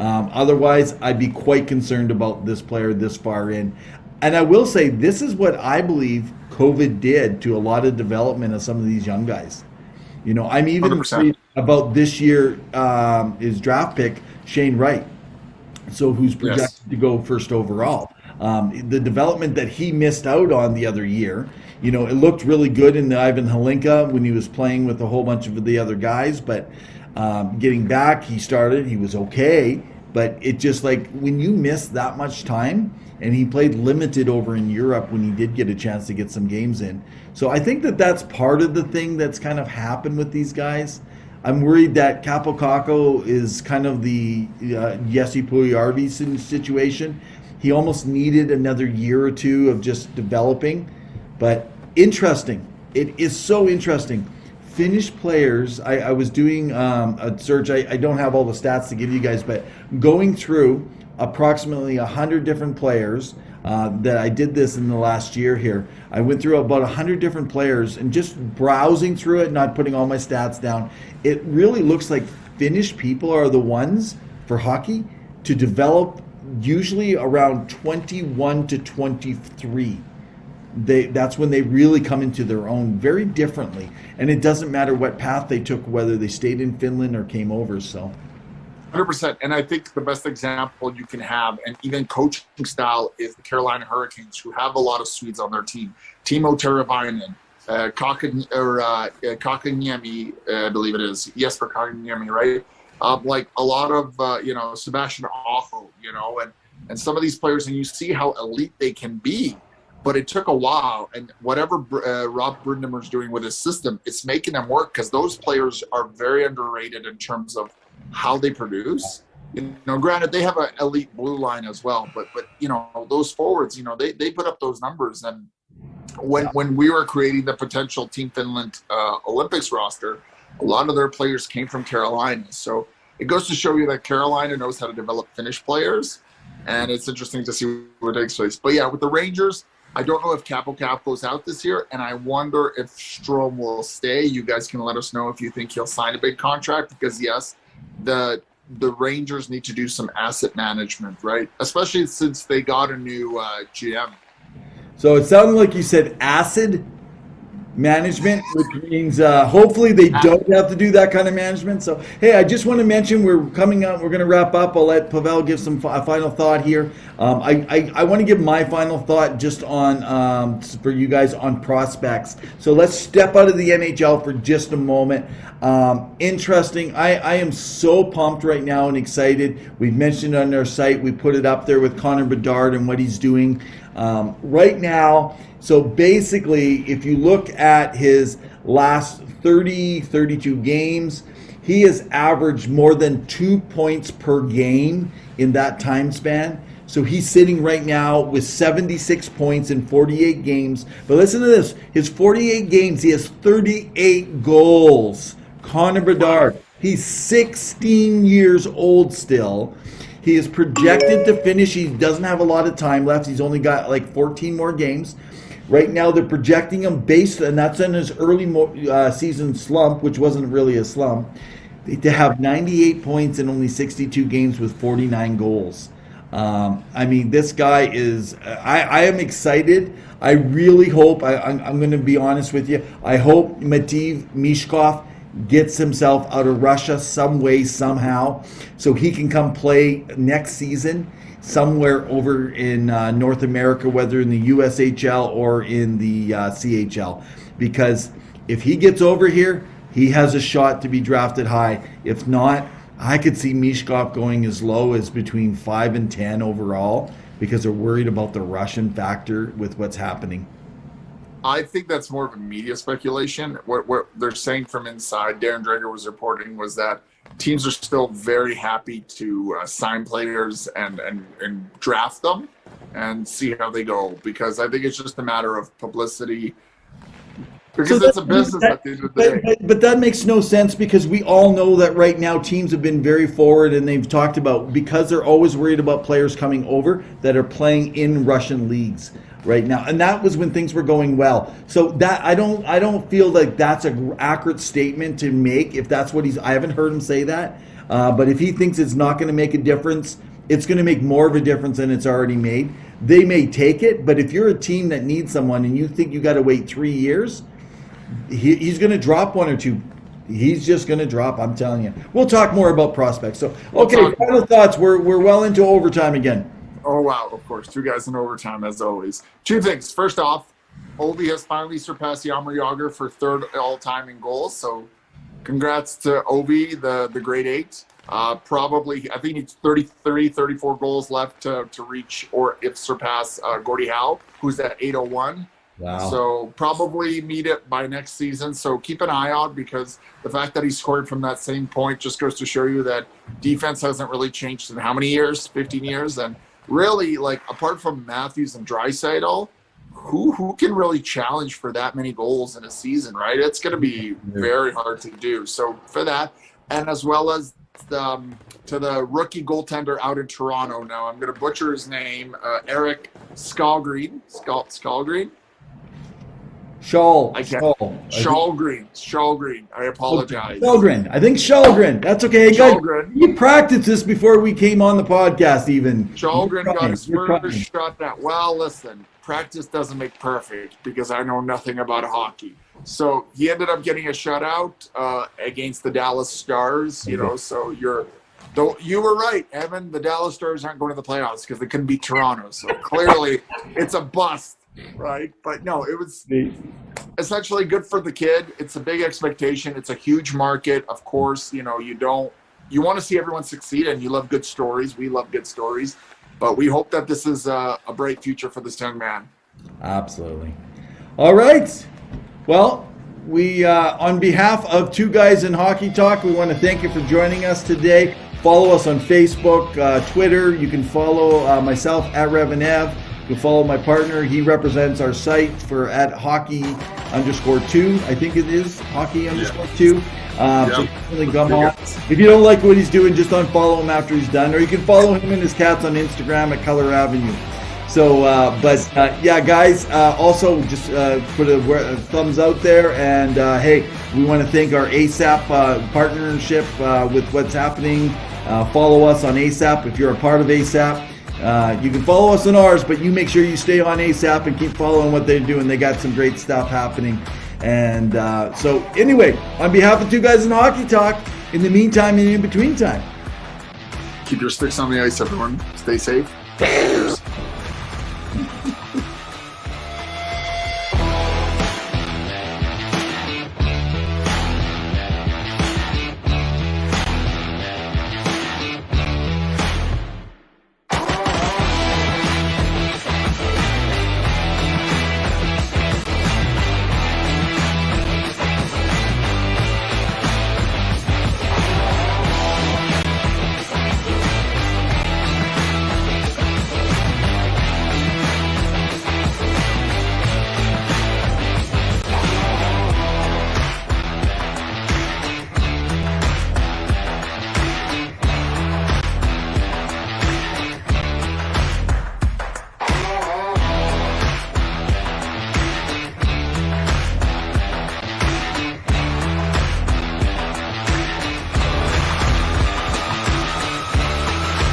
Otherwise, I'd be quite concerned about this player this far in. And I will say this is what I believe COVID did to a lot of development of some of these young guys. I'm even about this year is draft pick Shane Wright, so who's projected to go first overall. The development that he missed out on the other year, it looked really good in the Ivan Halinka when he was playing with a whole bunch of the other guys, but getting back, he was okay, but it just like when you miss that much time, and he played limited over in Europe when he did get a chance to get some games in. So I think that that's part of the thing that's kind of happened with these guys. I'm worried that Capo Caco is kind of the Jesse Puljujarvi situation. He almost needed another year or two of just developing. But interesting. It is so interesting. Finnish players, I was doing a search. I don't have all the stats to give you guys, but going through approximately 100 different players that I did this in the last year here. I went through about 100 different players and just browsing through it, not putting all my stats down. It really looks like Finnish people are the ones for hockey to develop usually around 21 to 23. That's when they really come into their own very differently. And it doesn't matter what path they took, whether they stayed in Finland or came over. So 100%. And I think the best example you can have, and even coaching style, is the Carolina Hurricanes, who have a lot of Swedes on their team. Timo Teravainen, Kakaniemi, I believe it is. Jesper Kakaniemi, right? Like a lot of, Sebastian Aho, and some of these players, and you see how elite they can be. But it took a while, and whatever Rob Brind'Amour's doing with his system, it's making them work, because those players are very underrated in terms of how they produce. Granted, they have an elite blue line as well, but those forwards, they put up those numbers. And when we were creating the potential Team Finland Olympics roster, a lot of their players came from Carolina. So it goes to show you that Carolina knows how to develop Finnish players, and it's interesting to see what takes place. But yeah, with the Rangers, I don't know if Capo goes out this year, and I wonder if Strome will stay. You guys can let us know if you think he'll sign a big contract, because yes, the Rangers need to do some asset management, right? Especially since they got a new GM. So it sounded like you said acid management, which means hopefully they don't have to do that kind of management. So, hey, I just want to mention we're coming up. We're going to wrap up. I'll let Pavel give some final thought here. I want to give my final thought just on for you guys on prospects. So let's step out of the NHL for just a moment. Interesting. I am so pumped right now and excited. We've mentioned on our site. We put it up there with Connor Bedard and what he's doing right now. So basically, if you look at his last 32 games, he has averaged more than 2 points per game in that time span. So he's sitting right now with 76 points in 48 games. But listen to this. His 48 games, he has 38 goals. Connor Bedard, he's 16 years old still. He is projected to finish. He doesn't have a lot of time left. He's only got like 14 more games. Right now, they're projecting him and that's in his early season slump, which wasn't really a slump, to have 98 points in only 62 games with 49 goals. This guy is, I am excited. I really hope, I'm going to be honest with you, I hope Matvei Mishkov gets himself out of Russia some way, somehow, so he can come play next season somewhere over in North America, whether in the USHL or in the CHL. Because if he gets over here, he has a shot to be drafted high. If not, I could see Mishkov going as low as between 5 and 10 overall, because they're worried about the Russian factor with what's happening. I think that's more of a media speculation. What they're saying from inside, Darren Dreger was reporting, was that teams are still very happy to sign players and draft them and see how they go, because I think it's just a matter of publicity, because it's a business at the end of the day. But that makes no sense, because we all know that right now teams have been very forward, and they've talked about, because they're always worried about players coming over that are playing in Russian leagues right now, and that was when things were going well. So that I don't feel like that's an accurate statement to make. If that's what I haven't heard him say that, but if he thinks it's not going to make a difference, it's going to make more of a difference than it's already made. They may take it, but if you're a team that needs someone and you think you got to wait 3 years, he's going to drop one or two he's just going to drop. I'm telling you. We'll talk more about prospects. So, okay, final thoughts. We're well into overtime again. Oh, wow. Of course. 2 guys in overtime, as always. 2 things. First off, Ovi has finally surpassed Jaromir Jagr for 3rd all-time in goals. So congrats to Ovi, the grade 8. Probably, I think he's 33, 34 goals left to reach or if surpass Gordie Howe, who's at 801. Wow. So probably meet it by next season. So keep an eye out, because the fact that he scored from that same point just goes to show you that defense hasn't really changed in how many years? 15 years. And really, like, apart from Matthews and Draisaitl, who can really challenge for that many goals in a season, right? It's going to be very hard to do. So for that, and as well as to the rookie goaltender out in Toronto now, I'm going to butcher his name, Eric Skalgreen. Skalgreen? Shalgreen. I apologize. Shalgren. I think Shalgren. That's okay. Hey, guys, you practiced this before we came on the podcast even. Shalgren got his first shot at. Well, listen, practice doesn't make perfect, because I know nothing about hockey. So he ended up getting a shutout against the Dallas Stars, you know, so you were right, Evan. The Dallas Stars aren't going to the playoffs because they couldn't beat Toronto. So clearly it's a bust. Right. But no, it was essentially good for the kid. It's a big expectation. It's a huge market. Of course, you know, you want to see everyone succeed, and you love good stories. We love good stories, but we hope that this is a bright future for this young man. Absolutely. All right. Well, we, on behalf of 2 Guys in Hockey Talk, we want to thank you for joining us today. Follow us on Facebook, Twitter. You can follow myself at Revenev. You can follow my partner. He represents our site for at hockey_2. I think it is hockey_2. So definitely come on. If you don't like what he's doing, just unfollow him after he's done. Or you can follow him and his cats on Instagram at Color Avenue. So, yeah, guys, also just put a thumbs out there. And, hey, we want to thank our ASAP partnership with what's happening. Follow us on ASAP if you're a part of ASAP. You can follow us on ours, but you make sure you stay on ASAP and keep following what they're doing. They got some great stuff happening. And so anyway, on behalf of 2 Guys in Hockey Talk, in the meantime and in between time, keep your sticks on the ice, everyone. Stay safe.